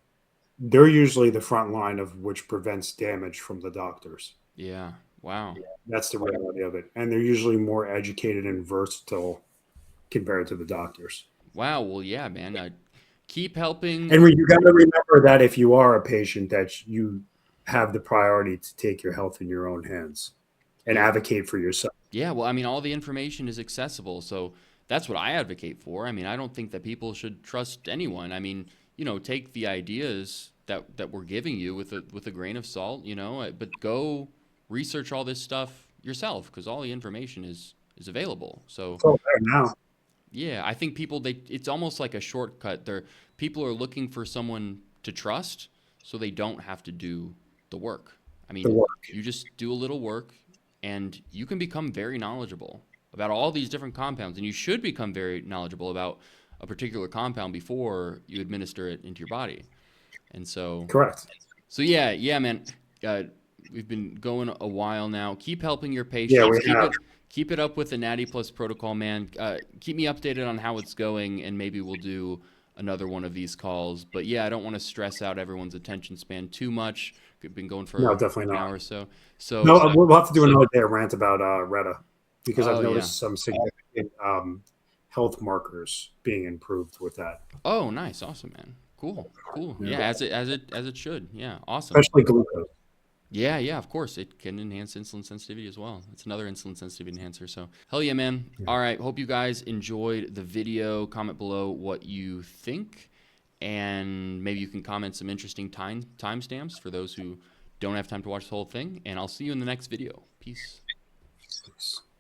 they're usually the front line of which prevents damage from the doctors. Yeah. Wow. That's the reality of it. And they're usually more educated and versatile compared to the doctors. Wow. Well, yeah, man. Keep helping. And you got to remember that if you are a patient, that you have the priority to take your health in your own hands and advocate for yourself. Yeah. Well, I mean, all the information is accessible. So that's what I advocate for. I mean, I don't think that people should trust anyone. I mean, take the ideas that we're giving you with a grain of salt, but go research all this stuff yourself because all the information is available. So it's all there now. Yeah, I think it's almost like a shortcut. People are looking for someone to trust so they don't have to do the work. I mean, you just do a little work and you can become very knowledgeable about all these different compounds, and you should become very knowledgeable about a particular compound before you administer it into your body. And so correct. So yeah, man. We've been going a while now. Keep helping your patients. Keep it up with the Natty Plus protocol, man. Keep me updated on how it's going, and maybe we'll do another one of these calls. But yeah, I don't want to stress out everyone's attention span too much. We've been going for definitely an not. hour or so. We'll have to do another day rant about Retta because I've noticed some significant health markers being improved with that. Oh, nice, awesome, man. Cool. Yeah, as it should. Yeah, awesome. Especially glucose. Yeah, of course. It can enhance insulin sensitivity as well. It's another insulin sensitivity enhancer. So, hell yeah, man. Yeah. All right. Hope you guys enjoyed the video. Comment below what you think. And maybe you can comment some interesting timestamps for those who don't have time to watch the whole thing. And I'll see you in the next video. Peace. Peace.